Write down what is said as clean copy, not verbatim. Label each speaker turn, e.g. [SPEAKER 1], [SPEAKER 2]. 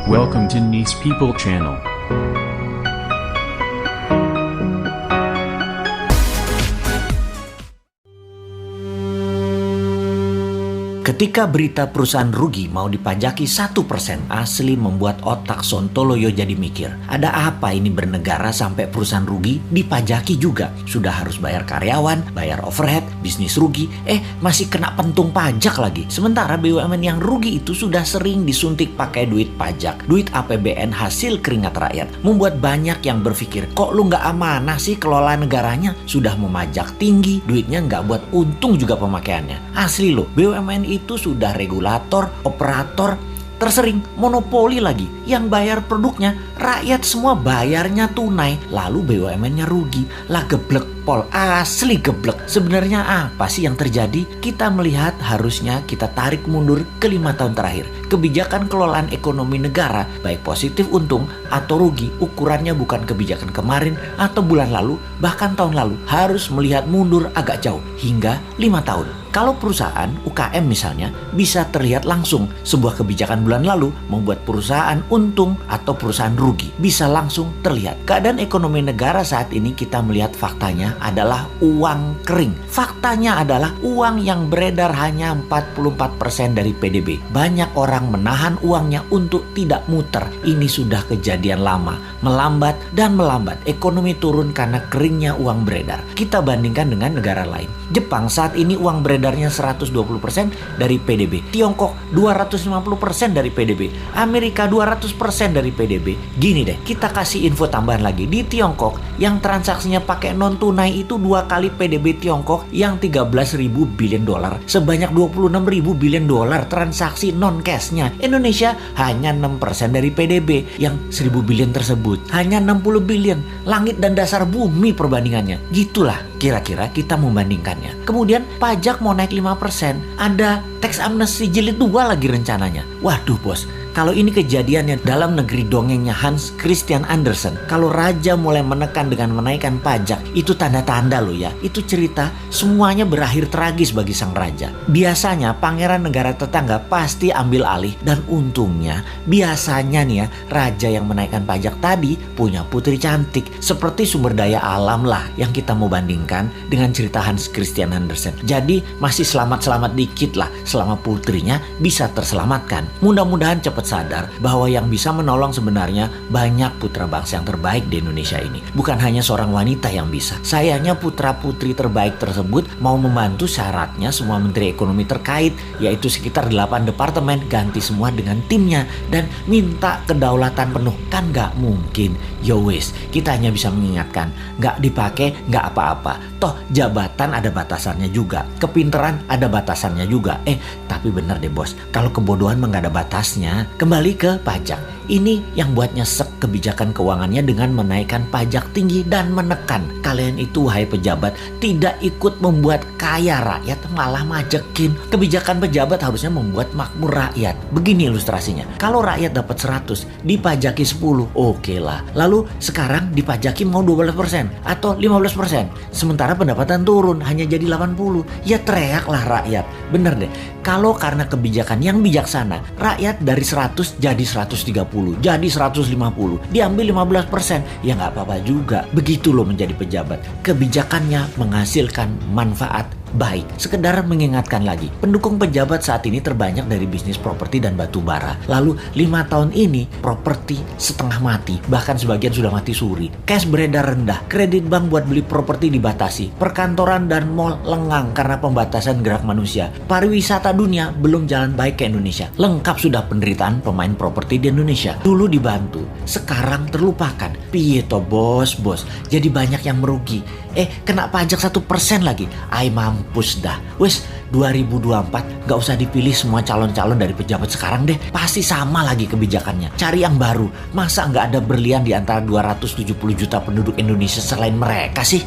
[SPEAKER 1] Welcome to Nice People Channel.
[SPEAKER 2] Ketika berita perusahaan rugi mau dipajaki 1%, asli membuat otak Sontoloyo jadi mikir. Ada apa ini bernegara sampai perusahaan rugi dipajaki juga? Sudah harus bayar karyawan, bayar overhead, bisnis rugi, masih kena pentung pajak lagi. Sementara BUMN yang rugi itu sudah sering disuntik pakai duit pajak, duit APBN hasil keringat rakyat. Membuat banyak yang berpikir, kok lu nggak amanah sih kelola negaranya? Sudah memajak tinggi, duitnya nggak buat untung juga pemakaiannya. Asli loh, BUMN itu sudah regulator, operator, tersering monopoli lagi. Yang bayar produknya, rakyat semua bayarnya tunai. Lalu BUMN-nya rugi. Lah geblek pol, asli geblek. Sebenarnya apa sih yang terjadi? Kita melihat harusnya kita tarik mundur ke 5 tahun terakhir. Kebijakan kelolaan ekonomi negara, baik positif untung atau rugi, ukurannya bukan kebijakan kemarin atau bulan lalu, bahkan tahun lalu. Harus melihat mundur agak jauh, hingga 5 tahun. Kalau perusahaan UKM misalnya bisa terlihat langsung sebuah kebijakan bulan lalu membuat perusahaan untung atau perusahaan rugi. Bisa langsung terlihat. Keadaan ekonomi negara saat ini kita melihat faktanya adalah uang kering. Faktanya adalah uang yang beredar hanya 44% dari PDB. Banyak orang menahan uangnya untuk tidak muter. Ini sudah kejadian lama. Melambat dan melambat. Ekonomi turun karena keringnya uang beredar. Kita bandingkan dengan negara lain. Jepang saat ini uang beredarnya 120% dari PDB. Tiongkok 250% dari PDB. Amerika 200% dari PDB. Gini deh, kita kasih info tambahan lagi. Di Tiongkok yang transaksinya pakai non tunai itu 2 kali PDB Tiongkok yang 13.000 billion dolar. Sebanyak 26.000 billion dolar transaksi non cashnya. Indonesia hanya 6% dari PDB yang 1.000 billion tersebut. Hanya 60 billion. Langit dan dasar bumi perbandingannya. Gitulah kira-kira kita membandingkannya. Kemudian pajak mau naik 5%. Ada tax amnesty jilid 2 lagi rencananya. Waduh bos, kalau ini kejadiannya dalam negeri dongengnya Hans Christian Andersen, kalau raja mulai menekan dengan menaikkan pajak, itu tanda-tanda loh ya. Itu cerita semuanya berakhir tragis bagi sang raja. Biasanya pangeran negara tetangga pasti ambil alih, dan untungnya biasanya nih ya, raja yang menaikkan pajak tadi punya putri cantik. Seperti sumber daya alam lah yang kita mau bandingkan dengan cerita Hans Christian Andersen. Jadi masih selamat-selamat dikit lah selama putrinya bisa terselamatkan. Mudah-mudahan cepat sadar bahwa yang bisa menolong sebenarnya banyak putra bangsa yang terbaik di Indonesia ini. Bukan hanya seorang wanita yang bisa. Sayangnya putra-putri terbaik tersebut mau membantu syaratnya semua menteri ekonomi terkait, yaitu sekitar 8 departemen, ganti semua dengan timnya dan minta kedaulatan penuh. Kan gak mungkin. Yowes, kita hanya bisa mengingatkan, gak dipakai gak apa-apa. Toh jabatan ada batasannya juga, kepinteran ada batasannya juga. Tapi bener deh bos, kalau kebodohan mah gak ada batasnya. Kembali ke pajak. Ini yang buat nyesek kebijakan keuangannya dengan menaikkan pajak tinggi dan menekan. Kalian itu wahai pejabat tidak ikut membuat kaya rakyat, malah majekin. Kebijakan pejabat harusnya membuat makmur rakyat. Begini ilustrasinya. Kalau rakyat dapat 100, dipajaki 10, oke lah. Lalu sekarang dipajaki mau 12% atau 15%. Sementara pendapatan turun hanya jadi 80. Ya teriaklah rakyat. Bener deh. Kalau karena kebijakan yang bijaksana, rakyat dari 100 jadi 130, jadi 150, diambil 15%, ya nggak apa-apa juga. Begitu loh menjadi pejabat. Kebijakannya menghasilkan manfaat baik. Sekedar mengingatkan lagi, pendukung pejabat saat ini terbanyak dari bisnis properti dan batu bara. Lalu 5 tahun ini properti setengah mati, bahkan sebagian sudah mati suri. Cash beredar rendah, kredit bank buat beli properti dibatasi, perkantoran dan mal lengang karena pembatasan gerak manusia. Pariwisata dunia belum jalan baik ke Indonesia. Lengkap sudah penderitaan pemain properti di Indonesia. Dulu dibantu, sekarang terlupakan. Piye toh bos, jadi banyak yang merugi. Kena pajak 1% lagi. Mampus dah. Wes 2024 gak usah dipilih semua calon-calon dari pejabat sekarang deh. Pasti sama lagi kebijakannya. Cari yang baru. Masa gak ada berlian di antara 270 juta penduduk Indonesia selain mereka sih?